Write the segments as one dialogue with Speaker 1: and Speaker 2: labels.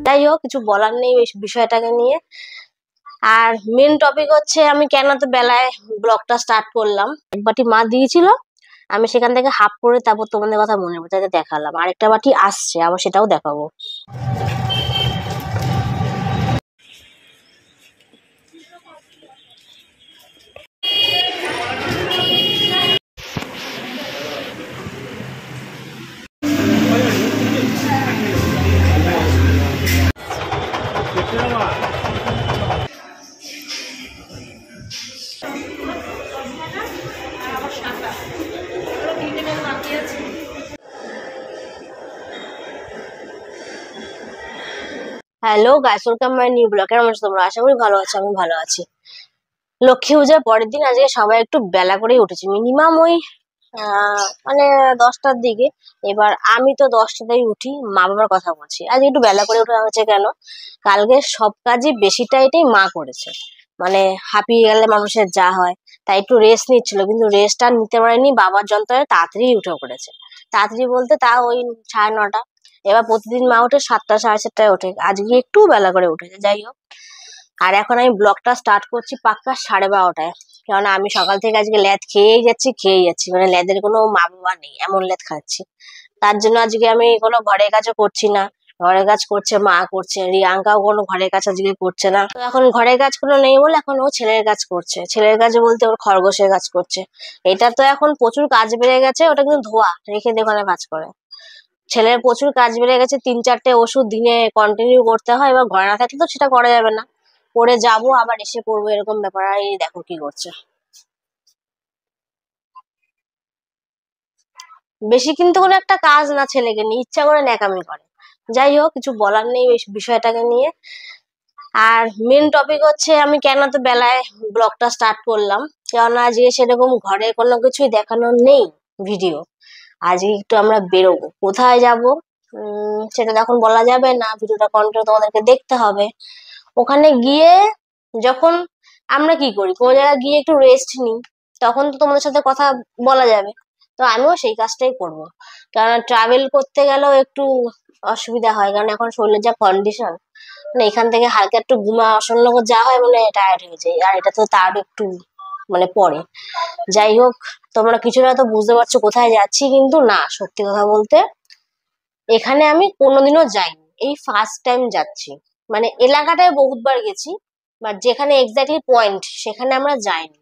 Speaker 1: যাই হোক, কিছু বলার নেই এই বিষয়টাকে নিয়ে। আর মেন টপিক হচ্ছে আমি কেন তো বেলায় ব্লগটা স্টার্ট করলাম। এক বাটি মা দিয়েছিল, আমি সেখান থেকে হাফ করে তারপর তোমাদের কথা মনে পড়ে দেখালাম। আরেকটা বাটি আসছে, আবার সেটাও দেখাবো। Hello guys, welcome my new blog. কেমন আছো তোমরা? আশা করি ভালো আছো, আমি ভালো আছি। লক্ষ্মী পূজার পরের দিন আজকে সবাই একটু বেলা করেই উঠেছি, মিনিমাম ওই মানে 10টার দিকে। এবার আমি তো 10টাতেই উঠি, মা বাবার কথা বলছি। আজকে একটু বেলা করে ওঠা হয়েছে কেন, কালকে সব কাজই বেশিটা এটাই মা করেছে। মানে হাঁপিয়ে গেলে মানুষের যা হয়, তাই একটু রেস্ট নিচ্ছিল, কিন্তু রেস্ট আর নিতে পারেনি, বাবার যন্ত্রণায় তাড়াতাড়ি উঠে পড়েছে। তাড়াতাড়ি বলতে তা ওই 9:30। এবার প্রতিদিন মা ওঠে 7টা 7:30টায় ওঠে, আজকে একটু বেলা করে উঠেছে। যাই হোক, আর এখন আমি ব্লগটা স্টার্ট করছি পাক্কা 12:30টায়। কেননা আমি সকাল থেকে আজকে ল্যাদ খেয়েই যাচ্ছি, মানে ল্যাদের কোনো মা বাবা নেই, এমন ল্যাদ খাচ্ছি। তার জন্য আজকে আমি কোনো ঘরের কাজও করছি না। ঘরের কাজ করছে মা, করছে রিয়াঙ্কাও, কোনো ঘরের কাজ আজকে করছে না। তো এখন ঘরের কাজ কোনো নেই বলে এখন ও ছেলের কাজ করছে। ছেলের কাজ বলতে ওর খরগোশের কাজ করছে। এটা তো এখন প্রচুর কাজ বেড়ে গেছে, ওটা কিন্তু ধোয়া রেখে দিয়ে ওখানে কাজ করে। ছেলের প্রচুর কাজ বেড়ে গেছে, 3-4টে ওষুধ দিনে কন্টিনিউ করতে হয়। এবার ঘরে না থাকলে তো সেটা করা যাবে না, করে যাবো আবার এসে পড়বো, এরকম ব্যাপার। আর এই দেখো কি করছে। বেশি কিন্তু কোনো একটা কাজ না, ছেলেকে নিয়ে ইচ্ছা করে ন্যাকামি করে। যাই হোক, কিছু বলার নেই এই বিষয়টাকে নিয়ে। আর মেন টপিক হচ্ছে আমি কেন তো বেলায় ব্লগটা স্টার্ট করলাম। কেননা আজকে সেরকম ঘরে কোনো কিছুই দেখানো নেই ভিডিও। আজকে একটু আমরা বেরোবো, কোথায় যাব সেটা এখন বলা যাবে না, ভিডিওটা কন্টিনিউ তোমাদেরকে দেখতে হবে। ওখানে গিয়ে যখন আমরা কি করি, কোনো জায়গায় গিয়ে একটু রেস্ট নিই, তখন তো তোমাদের সাথে কথা বলা যাবে। তো আমিও সেই কাজটাই করব। কারণ ট্রাভেল করতে গেলেও একটু অসুবিধা হয়, কারণ এখন শরীরের যা কন্ডিশন, মানে এখান থেকে হালকা একটু ঘুমা আসন্ন যা হয়, মানে টায়ার্ড হয়ে যায়। আর এটা তো তার একটু মানে পরে। যাই হোক, তোমরা কিছুটা তো বুঝতে পারছো কোথায় যাচ্ছি, কিন্তু না, সত্যি কথা বলতে এখানে আমি কোনোদিনও যাইনি, এই ফার্স্ট টাইম যাচ্ছি। মানে এলাকাটায় বহুতবার গেছি, বাট যেখানে এক্স্যাক্টলি পয়েন্ট সেখানে আমরা যাইনি।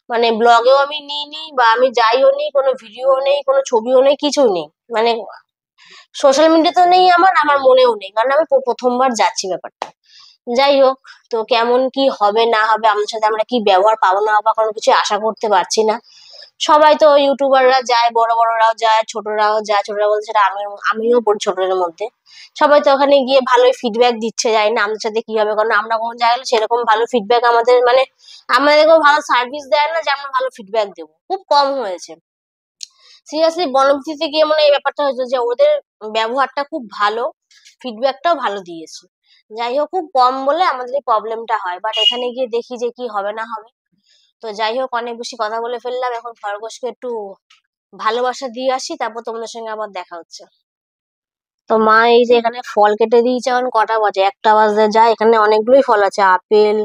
Speaker 1: মানে ব্লগেও আমি নিইনি, বা আমি যাইও নি, কোনো ভিডিও নেই, কোনো ছবিও নেই, কিছুই নেই। মানে সোশ্যাল মিডিয়াতেও নেই, আমার আমার মনেও নেই, কারণ আমি প্রথমবার যাচ্ছি ব্যাপারটা। যাই হোক, তো কেমন কি হবে না হবে, আমাদের সাথে আমরা কি ব্যবহার পাবো না পাবো, কোনো কিছু আশা করতে পারছি না। সবাই তো ইউটিউবাররা যায়, বড় বড়রাও যায়, ছোটরাও যায়। ছোটরা বলতে সেটা আমিও পড়ি ছোটদের মধ্যে। সবাই তো ওখানে গিয়ে ভালোই ফিডব্যাক দিচ্ছে, যাই না আমাদের সাথে কি হবে, কারণ আমরা কোনো জায়গায় সেরকম ভালো ফিডব্যাক আমাদের মানে আমাদেরকেও ভালো সার্ভিস দেয় না যে আমরা ভালো ফিডব্যাক দেবো, খুব কম হয়েছে। সিরিয়াসলি বনভূতিতে গিয়ে মনে হয় এই ব্যাপারটা হয়েছে যে ওদের ব্যবহারটা খুব ভালো, ফিডব্যাকটাও ভালো দিয়েছে। যাই হোক, খুব কম বলে আমাদের এই প্রবলেমটা হয়, বাট এখানে গিয়ে দেখি যে কি হবে না হবে। তো যাই হোক, অনেক বেশি কথা বলে ফেললাম, এখন খরগোশকে একটু ভালোবাসা দিয়ে আসি, তারপর তোমাদের সঙ্গে আবার দেখা হচ্ছে। তো মা এই যে এখানে ফল কেটে দিয়েছে, এখন কটা বাজে, 1টা বাজতে যায়। এখানে অনেকগুলোই ফল আছে, আপেল,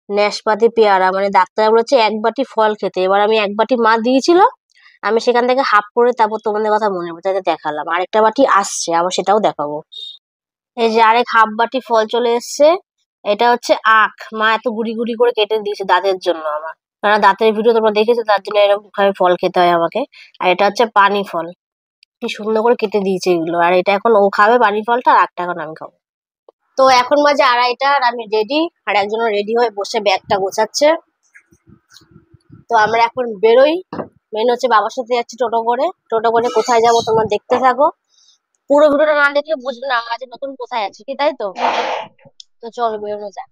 Speaker 1: নাশপাতি, পেয়ারা। মানে ডাক্তার বলেছে 1 বাটি ফল খেতে। এবার আমি 1 বাটি মা দিয়েছিল, আমি সেখান থেকে হাফ করে তারপর তোমাদের কথা মনে পড়ে দেখালাম। আরেকটা বাটি আসছে, আবার সেটাও দেখাবো। এই যে আরেক হাফ বাটি ফল চলে এসছে। এটা হচ্ছে আখ, মা এত গুড়ি গুড়ি করে কেটে দিয়েছে দাঁতের জন্য আমার। কারণ দাঁতের ভিডিও তোমরা দেখেছো, তার জন্য এরকম ভাবে ফল খেতে হয় আমাকে। আর এটা হচ্ছে পানি ফল, কি সুন্দর করে কেটে দিয়েছে এগুলো। আর এটা এখন ও খাবে পানি ফলটা, আর আখটা এখন আমি খাবো। তো এখন বাজে 2:30, আর আমি রেডি, আর একজনও রেডি হয়ে বসে ব্যাগটা গোছাচ্ছে। তো আমরা এখন বেরোই। মেন হচ্ছে বাবার সাথে যাচ্ছি টোটো করে। টোটো করে কোথায় যাবো তোমরা দেখতে থাকো। পুরো ভিডিওটা না দেখলে বুঝবে না আমরা যে নতুন কোথায় আছি, কি তাই তো? তো চলো বেরোনো যাক।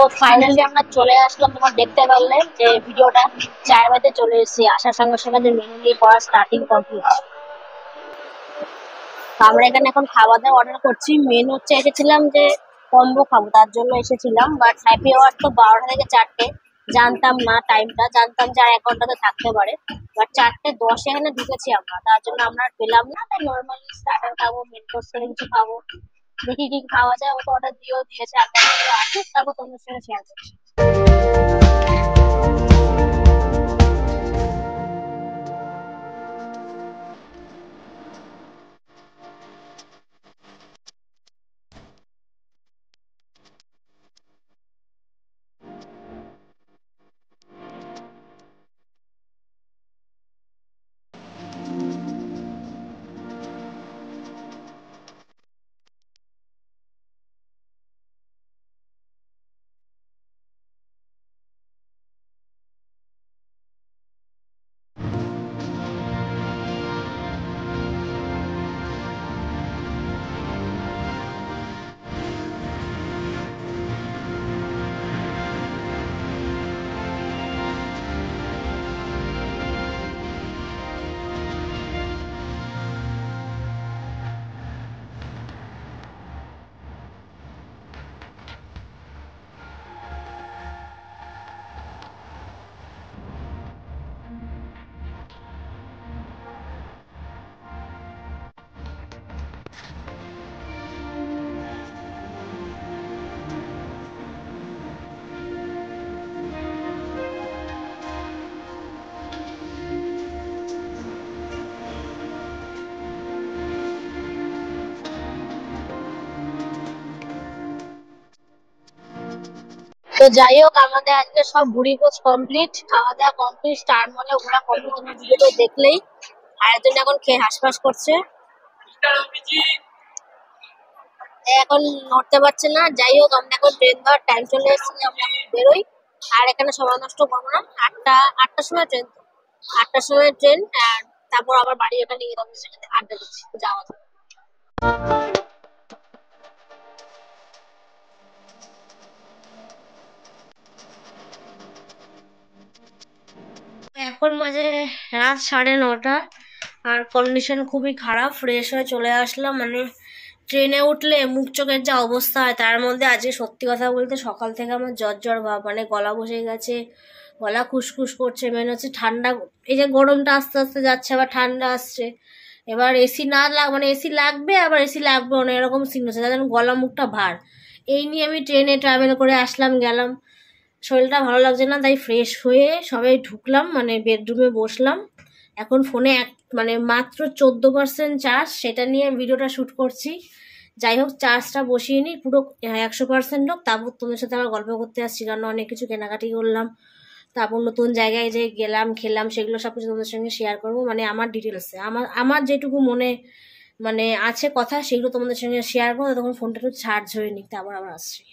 Speaker 1: তো ফাইনালি আমরা চলে আসলাম, তোমার দেখতে পারলে যে ভিডিওটা। চায়ের বাড়িতে চলে এসেছি, আসার সঙ্গে সঙ্গে যে মেনু নিয়ে পড়া স্টার্টিং কমপ্লিট। আমরা এখানে এখন খাওয়া দাওয়া অর্ডার করছি। মেন হচ্ছে এসেছিলাম যে কম্বো খাবো, তার জন্য এসেছিলাম। বাট হ্যাপি আওয়ার তো 12টা থেকে 4টে, জানতাম না টাইমটা, জানতাম যে আর 1 ঘন্টা তো থাকতে পারে। বাট 4:10 এখানে ঢুকেছি আমরা, তার জন্য আমরা আর পেলাম না। তাই নর্মালি স্টার্টার খাবো, মেন কোর্স করে কিছু খাবো, দেখি কি খাওয়া যায়। ও তো অর্ডার দিয়েও দিয়েছে, আপনার আসুক তারপর তোমার সঙ্গে শেয়ার করছি। তো যাই হোক, আমাদের আজকে সব ভুড়ি ভোজ কমপ্লিট, খাওয়া দাওয়া কমপ্লিট, স্টার মলে ঘোরা কমপ্লিট। তোমার ভিডিওটা দেখলেই আরেকজন এখন খেয়ে হাঁসফাঁস করছে, এখন নড়তে পারছে না। যাই হোক, আমরা এখন ট্রেন ধরার টাইম চলে এসেছি, আমরা এখন বেরোই। আর এখানে সময় নষ্ট করবো না, আটটার সময় ট্রেন, 8টার সময় ট্রেন। আর তারপর আবার বাড়ি এখানে গিয়ে তোমাদের সাথে আড্ডা দিচ্ছি, যাওয়া যাবে। এখন বাজে রাত 9:30, আর কন্ডিশন খুবই খারাপ। ফ্রেশ হয়ে চলে আসলাম, মানে ট্রেনে উঠলে মুখ চোখের যা অবস্থা হয়, তার মধ্যে আজকে সত্যি কথা বলতে সকাল থেকে আমার জ্বর জ্বর ভাব, মানে গলা বসে গেছে, গলা খুসখুস করছে। মেন হচ্ছে ঠান্ডা, এই যে গরমটা আস্তে আস্তে যাচ্ছে, আবার ঠান্ডা আসছে। এবার এসি না মানে এসি লাগবে, আবার এসি লাগবে না, এরকম সিন হচ্ছে, তার জন্য গলা মুখটা ভার। এই নিয়ে আমি ট্রেনে ট্রাভেল করে আসলাম, গেলাম। শরীরটা ভালো লাগছে না, তাই ফ্রেশ হয়ে সবাই ঢুকলাম, মানে বেডরুমে বসলাম। এখন ফোনে মানে মাত্র 14% চার্জ, সেটা নিয়ে ভিডিওটা শ্যুট করছি। যাই হোক, চার্জটা বসিয়ে নিই, পুরো 100% হোক, তারপর তোমাদের সাথে আবার গল্প করতে আসছি, কারণ অনেক কিছু কেনাকাটি করলাম। তারপর নতুন জায়গায় যে গেলাম, খেলাম, সেগুলো সব কিছু তোমাদের সঙ্গে শেয়ার করবো। মানে আমার ডিটেলসে, আমার যেটুকু মনে মানে আছে কথা, সেগুলো তোমাদের সঙ্গে শেয়ার করবো। তখন ফোনটা একটু চার্জ হয়ে নিতে আবার আবার আসছি।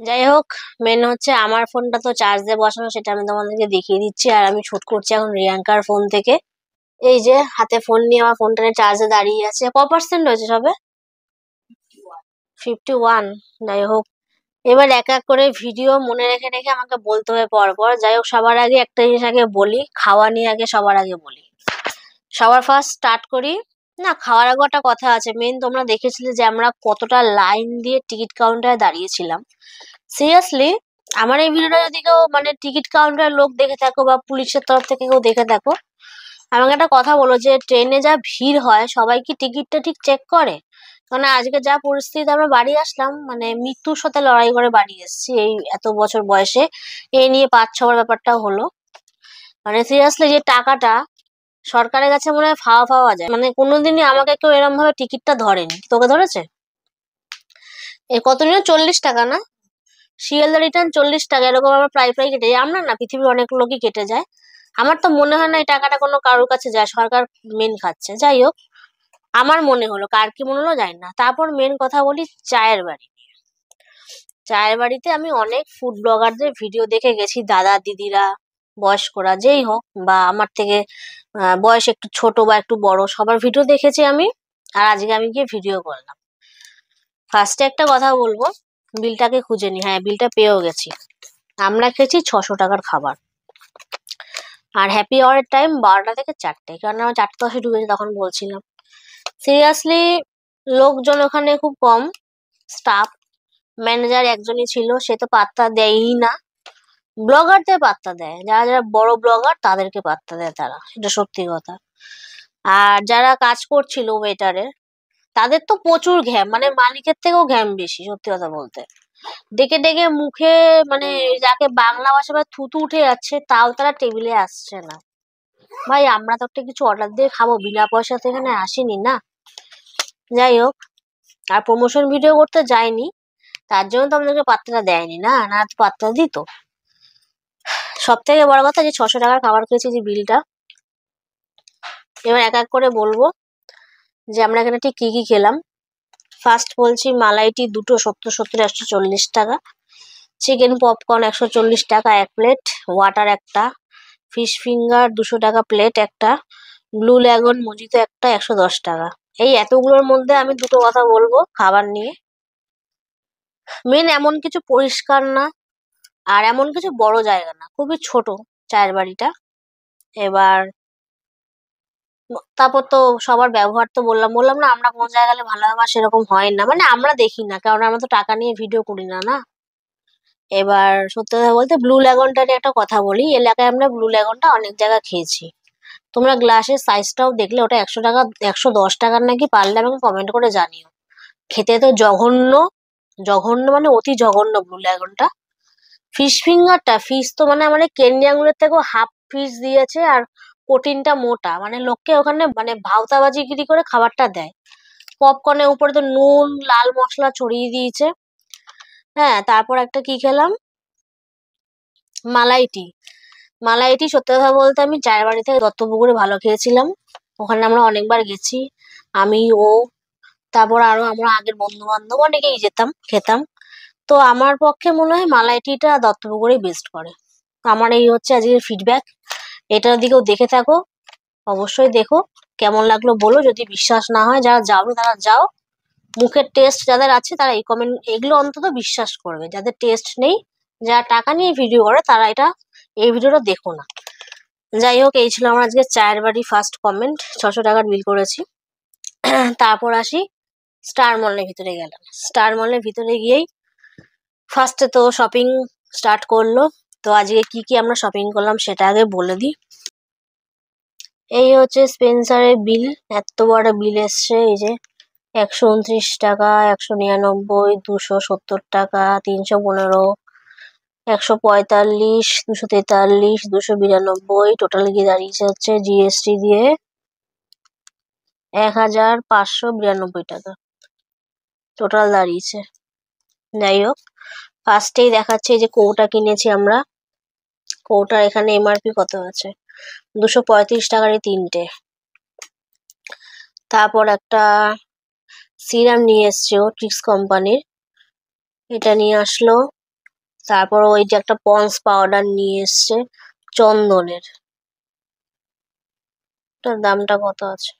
Speaker 1: যাই হোক, মেন হচ্ছে আমার ফোনটা তো চার্জ দিয়ে বসানো, সেটা আমি তোমাদেরকে দেখিয়ে দিচ্ছি। আর আমি শুট করছি এখন রিয়াঙ্কার ফোন থেকে। এই যে হাতে ফোন নিয়ে আমার ফোনটা চার্জে দাঁড়িয়ে আছে। ক% হয়েছে সবে? 51। যাই হোক, এবার এক এক করে ভিডিও মনে রেখে রেখে আমাকে বলতে হবে পর পর। যাই হোক, সবার আগে একটা জিনিস আগে বলি, খাওয়া নিয়ে আগে সবার আগে বলি। সবার ফার্স্ট স্টার্ট করি। না, খাওয়ার আগে একটা কথা আছে। মেন তোমরা দেখেছিলে যে আমরা কতটা লাইন দিয়ে টিকিট কাউন্টারে দাঁড়িয়েছিলাম। সিরিয়াসলি, আমার এই ভিডিওটা যদি কেউ মানে টিকিট কাউন্টারের লোক দেখে থাকো, বা পুলিশের তরফ থেকে কেউ দেখে থাকো, আমাকে একটা কথা বলো, যে ট্রেনে যা ভিড় হয়, সবাই কি টিকিটটা ঠিক চেক করে? কারণ আজকে যা পরিস্থিতিতে আমরা বাড়ি আসলাম, মানে মৃত্যুর সাথে লড়াই করে বাড়ি এসেছি এই এত বছর বয়সে। এই নিয়ে 5-6 বার ব্যাপারটাও হলো। মানে সিরিয়াসলি, যে টাকাটা সরকারের কাছে মনে হয় ফাওয়া ফাওয়া যায়। মানে কোনোদিনই আমাকে কেউ এরম ভাবে টিকিটটা ধরেনি। তোকে ধরেছে? এ কত নিল? 40 টাকা না? শিয়ালদা রিটার্ন 40 টাকা, এরকম আমরা প্রায় প্রায় কেটে যায়। আমরা না, পৃথিবীর অনেক লোকই কেটে যায়। আমার তো মনে হয় না এই টাকাটা কোনো কারোর কাছে যায়, সরকার মেন খাচ্ছে। যাই হোক, আমার মনে হলো, কার কি মনে হলো জানি না। তারপর মেন কথা বলি চায়ের বাড়ি। চায়ের বাড়িতে আমি অনেক ফুড ব্লগারদের ভিডিও দেখে গেছি, দাদা দিদিরা, বয়স্করা, যেই হোক, বা আমার থেকে বয়স একটু ছোট বা একটু বড়, সবার ভিডিও দেখেছি আমি। আর আজকে আমি গিয়ে ভিডিও করলাম। ফার্স্টে একটা কথা বলবো, বিলটাকে খুঁজে নি। হ্যাঁ, বিলটা পেয়েও গেছি। আমরা খেয়েছি 600 টাকার খাবার। আর হ্যাপি আওয়ারের টাইম 12টা থেকে 4টে, কারণ আমরা 4:10 ঢুকেছি, তখন বলছিলাম। সিরিয়াসলি লোকজন ওখানে খুব কম, স্টাফ, ম্যানেজার একজনই ছিল, সে তো পাত্তা দেয়ই না। ব্লগারদের পাত্তা দেয়, যারা যারা বড় ব্লগার তাদেরকে পাত্তা দেয় তারা, এটা সত্যি কথা। আর যারা কাজ করছিল ওয়েটারে, তাদের তো প্রচুর ঘ্যাম, মানে মালিকের থেকেও ঘ্যাম বেশি, সত্যি কথা বলতে। ডেকে ডেকে মুখে, মানে যাকে বাংলা ভাষায় থুতু উঠে যাচ্ছে, তাও তারা টেবিলে আসছে না। ভাই, আমরা তো একটা কিছু অর্ডার দিয়ে খাবো, বিনা পয়সাতে এখানে আসিনি না। যাই হোক, আর প্রমোশন ভিডিও করতে যাইনি, তার জন্য তো আমাদেরকে পাত্তাটা দেয়নি না, না তো পাত্তা দিত। সব থেকে বড় কথা যে 600 টাকার খাবার খেয়েছি, যে বিলটা। এবার এক এক করে বলবো যে আমরা এখানে ঠিক কি কি খেলাম। ফার্স্ট বলছি, মালাইটি দুটো 70 140 টাকা, চিকেন পপকর্ন 140 টাকা এক প্লেট, ওয়াটার একটা, ফিশ ফিঙ্গার 200 টাকা প্লেট একটা, ব্লু ল্যাগন মজিতো একটা 110 টাকা। এই এতগুলোর মধ্যে আমি দুটো কথা বলবো খাবার নিয়ে। মেন এমন কিছু পরিষ্কার না, আর এমন কিছু বড় জায়গা না, খুবই ছোট চায়ের বাড়িটা। এবার তারপর তো সবার ব্যবহার তো বললাম বললাম না, আমরা কোন জায়গায় গেলে ভালো ব্যবহার সেরকম হয় না, মানে আমরা দেখি না, কারণ আমরা তো টাকা নিয়ে ভিডিও করি না না। এবার সত্যি কথা বলতে, ব্লু ল্যাগনটা নিয়ে একটা কথা বলি। এলাকায় আমরা ব্লু ল্যাগনটা অনেক জায়গা খেয়েছি। তোমরা গ্লাসের সাইজটাও দেখলে, ওটা 100 টাকা 110 টাকার নাকি, পারলে আমাকে কমেন্ট করে জানিও। খেতে তো জঘন্য, জঘন্য মানে অতি জঘন্য ব্লু ল্যাগনটা। ফিশ ফিঙ্গারটা, ফিশ তো মানে আমাদের কেন্ডি আঙুলের থেকেও হাফ ফিশ দিয়েছে, আর প্রোটিনটা মোটা, মানে লোককে ওখানে মানে ভাওতাবাজিগিরি করে খাবারটা দেয়। পপকর্নের উপরে তো নুন লাল মশলা ছড়িয়ে দিয়েছে। হ্যাঁ, তারপর একটা কি খেলাম, মালাইটি। মালাইটি সত্যি কথা বলতে আমি চায়ের বাড়ি থেকে দত্তপুকুরে ভালো খেয়েছিলাম। ওখানে আমরা অনেকবার গেছি, আমি, ও, তারপর আরো আমরা আগের বন্ধু বান্ধব অনেকেই যেতাম, খেতাম। তো আমার পক্ষে মনে হয় মালাইটিটা দত্তপুকুরেই বেস্ট করে। আমার এই হচ্ছে আজকের ফিডব্যাক। এটার দিকেও দেখে থাকো, অবশ্যই দেখো, কেমন লাগলো বলো। যদি বিশ্বাস না হয়, যারা যাবে তারা যাও। মুখের টেস্ট যাদের আছে তারা এই কমেন্ট, এগুলো অন্তত বিশ্বাস করবে। যাদের টেস্ট নেই, যারা টাকা নিয়ে ভিডিও করে, তারা এই ভিডিওটা দেখো না। যাই হোক, এই ছিল আমার আজকে চায়ের বাড়ি ফার্স্ট কমেন্ট। 600 টাকার বিল করেছি। তারপর আসি, স্টার মলের ভিতরে গেলাম। স্টার মলের ভিতরে গিয়েই ফার্স্টে তো শপিং স্টার্ট করলো। তো আজকে কি কি আমরা শপিং করলাম সেটা আগে বলে দিই। এই হচ্ছে স্পেন্সারের বিল, এত বড় বিল এসছে। এই যে 129 টাকা, 199, 270 টাকা, 315, 145, 243, 292, টোটাল গিয়ে দাঁড়িয়েছে হচ্ছে জিএসটি দিয়ে 1592 টাকা টোটাল দাঁড়িয়েছে। যাই হোক, ফার্স্টেই দেখাচ্ছে যে কৌটা কিনেছি আমরা। কৌটার এখানে এমআরপি কত আছে, 235 টাকারই 3টে। তারপর একটা সিরাম নিয়ে এসছে ও, ট্রিক্স কোম্পানির, এটা নিয়ে আসলো। তারপর ওই যে একটা পন্স পাউডার নিয়ে এসছে চন্দনের, এটার দামটা কত আছে,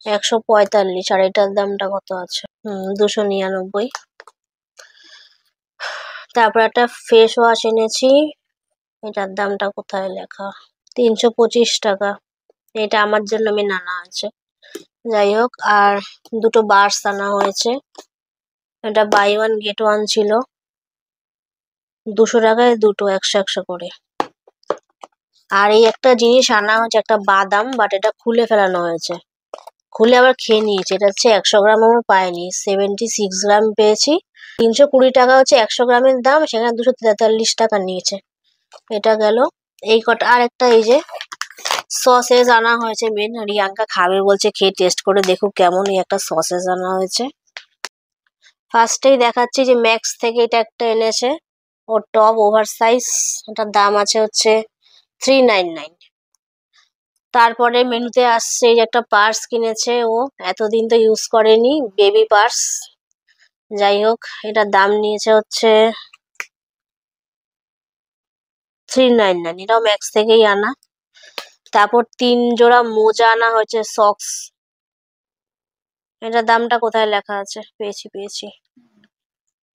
Speaker 1: 145। আর এটার দামটা কত আছে, 299। তারপর একটা ফেস ওয়াশ এনেছি, এটার দামটা কোথায় লেখা, 325 টাকা। এটা আমার জন্য মেন আনা আছে। যাই হোক, আর দুটো বার্স আনা হয়েছে, এটা বাই ওয়ান গেট ওয়ান ছিল, 200 টাকায় দুটো, 100 করে। আর এই একটা জিনিস আনা হয়েছে, একটা বাদাম, বাট এটা খুলে ফেলানো হয়েছে, খুলে আবার খেয়ে নিয়েছি। এটা হচ্ছে 100 গ্রাম আমার পাইনি, 76 গ্রাম পেয়েছি। 320 টাকা হচ্ছে 100 গ্রামের দাম, সেখানে 243 টাকা নিয়েছে। এটা গেল এই কটা। আর একটা এই যে সসেজ আনা হয়েছে, মেন রিয়াঙ্কা খাবে বলছে, খেয়ে টেস্ট করে দেখুক কেমন। এই একটা সসেজ আনা হয়েছে। ফার্স্টেই দেখাচ্ছি যে ম্যাক্স থেকে এটা একটা এনেছে, ওর টপ ওভার সাইজ, এটার দাম আছে হচ্ছে 399। তারপরে মেনুতে আসছে এই যে একটা পার্স কিনেছে ও, এতদিন তো ইউজ করেনি, বেবি পার্স। যাই হোক, এটার দাম নিয়েছে হচ্ছে 399, এটাও ম্যাক্স থেকেই আনা। তারপর 3 জোড়া মোজা আনা হয়েছে, সক্স। এটার দামটা কোথায় লেখা আছে, পেয়েছি পেয়েছি,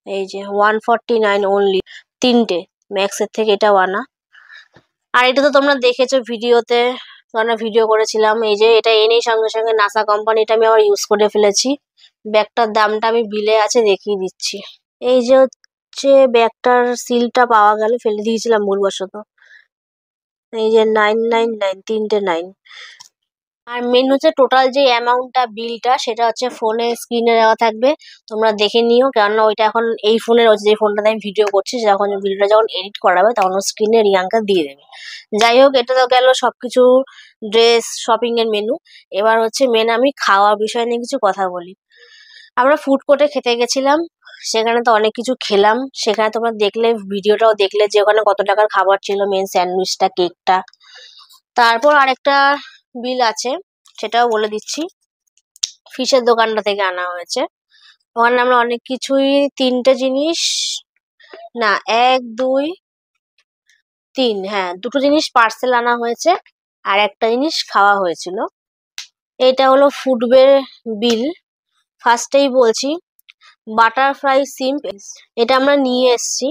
Speaker 1: এই যে 149 অনলি, তিনটে ম্যাক্সের থেকে এটাও আনা। আর এটা তো তোমরা দেখেছো ভিডিওতে, আমরা ভিডিও করেছিলাম। এই যে এটা এনেই সঙ্গে সঙ্গে নাসা কোম্পানিটা আমি আবার ইউজ করে ফেলেছি। ব্যাগটার দামটা আমি বিলে আছে দেখিয়ে দিচ্ছি। এই যে হচ্ছে ব্যাগটার সিলটা পাওয়া গেল, ফেলে দিয়েছিলাম ভুলবশত। এই যে 999, তিনটে 9। আর মেন হচ্ছে টোটাল যে অ্যামাউন্টটা বিলটা সেটা হচ্ছে ফোনে স্ক্রিনে দেওয়া থাকবে, তোমরা দেখে নিও। কেননা ওইটা এখন এই ফোনের যে ফোনটাতে আমি ভিডিও করছি, যখন ভিডিওটা যখন এডিট করাবে তখন স্ক্রিনে রিয়াঙ্কা দিয়ে দেবে। যাই হোক, এটা তো গেল সবকিছু ড্রেস শপিং এর মেনু। এবার হচ্ছে মেন আমি খাওয়ার বিষয় নিয়ে কিছু কথা বলি। আমরা ফুড কোর্টে খেতে গেছিলাম, সেখানে তো অনেক কিছু খেলাম। সেখানে তোমরা দেখলে, ভিডিওটাও দেখলে যে ওখানে কত টাকার খাবার ছিল, মেন স্যান্ডউইচটা, কেকটা। তারপর আরেকটা বিল আছে, সেটাও বলে দিচ্ছি। ফিশের দোকানটা থেকে আনা হয়েছে। ওখানে আমরা অনেক কিছুই, তিনটে জিনিস, না 1 2 3, হ্যাঁ দুটো জিনিস পার্সেল আনা হয়েছে আর একটা জিনিস খাওয়া হয়েছিল। এটা হলো ফুডওয়ের বিল। ফার্স্টেই বলছি, বাটারফ্লাই সিম্প এটা আমরা নিয়ে এসেছি।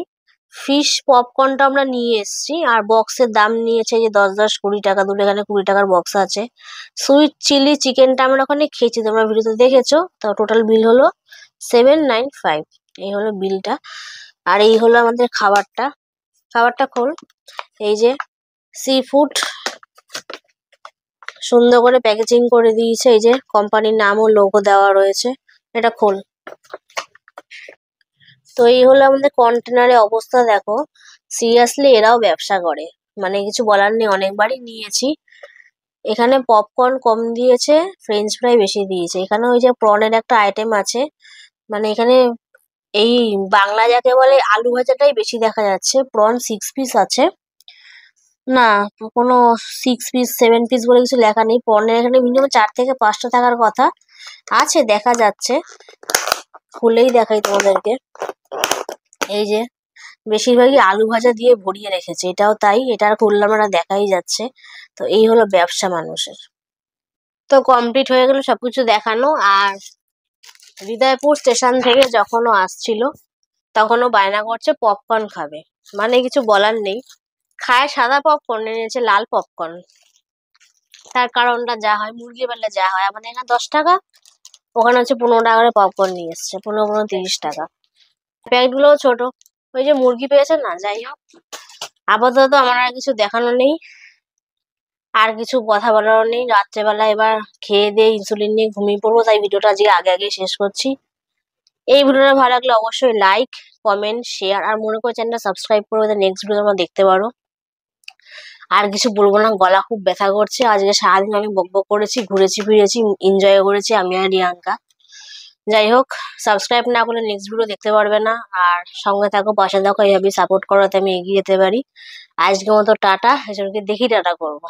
Speaker 1: ফিশ পপকর্নটা আমরা নিয়ে এসেছি, আর বক্সের দাম নিয়েছে যে 10 10 20 টাকা, দুটো এখানে 20 টাকার বক্স আছে। সুইট চিলি চিকেনটা আমরা ওখানে খেয়েছি, তোমরা ভিডিওতে দেখেছো। তো টোটাল বিল হলো 795। এই হলো বিলটা। আর এই হলো আমাদের খাবারটা। খাবারটা খোল। এই যে সি ফুড, সুন্দর করে প্যাকেজিং করে দিয়েছে, এই যে কোম্পানির নাম ও লোগো দেওয়া রয়েছে। এটা খোল। তো এই হলো আমাদের কন্টেনারের অবস্থা, দেখো। সিরিয়াসলি এরাও ব্যবসা করে, মানে কিছু বলার নেই, অনেকবারই নিয়েছি। এখানে পপকর্ন কম দিয়েছে, ফ্রেঞ্চ ফ্রাই বেশি দিয়েছে। এখানে ওই যে প্রনের একটা আইটেম আছে, মানে এখানে এই বাংলা যাকে বলে আলু ভাজাটাই বেশি দেখা যাচ্ছে। প্রন 6 পিস আছে, না কোনো 6 পিস 7 পিস বলে কিছু লেখা নেই। প্রনের এখানে মিনিমাম 4 থেকে 5টা থাকার কথা আছে, দেখা যাচ্ছে। খুলেই দেখাই তোমাদেরকে। এই যে বেশিরভাগই আলু ভাজা দিয়ে ভরিয়ে রেখেছে, এটাও তাই, এটা আর খুললাম না, দেখাই যাচ্ছে। তো এই হলো ব্যবসা মানুষের। তো কমপ্লিট হয়ে গেল সবকিছু দেখানো। আর হৃদয়পুর স্টেশন থেকে যখনও আসছিল তখনও বায়না করছে পপকর্ন খাবে, মানে কিছু বলার নেই। খায় সাদা পপকর্ন, এনেছে লাল পপকর্ন। তার কারণটা যা হয়, মুরগি বেলা যা হয়, আমাদের এখানে 10 টাকা, ওখানে হচ্ছে 15 টাকা করে পপকর্ন নিয়ে এসছে। 15 15 30 টাকা। প্যাকেটগুলোও ছোট। ওই যে মুরগি পেয়েছে না। যাই হোক, আপাতত আমার আর কিছু দেখানো নেই, আর কিছু কথা বলারও নেই। রাত্রেবেলা এবার খেয়ে দিয়ে ইনসুলিন নিয়ে ঘুমিয়ে পড়বো, তাই ভিডিওটা আজকে আগে আগে শেষ করছি। এই ভিডিওটা ভালো লাগলে অবশ্যই লাইক, কমেন্ট, শেয়ার, আর মনে করে চ্যানেলটা সাবস্ক্রাইব করে নেক্সট ভিডিও তোমরা দেখতে পারো। আর কিছু বলবো না, গলা খুব ব্যথা করছে। আজকে সারাদিন আমি বকবক করেছি, ঘুরেছি ফিরেছি, এনজয় করেছি আমি আর রিয়াঙ্কা। যাই হোক, সাবস্ক্রাইব না করলে নেক্সট ভিডিও দেখতে পারবে না। আর সঙ্গে থাকো, পাশে থাকো, এইভাবে সাপোর্ট করাতে আমি এগিয়ে যেতে পারি। আজকের মতো টাটা। এসবকে দেখি টাটা করবো।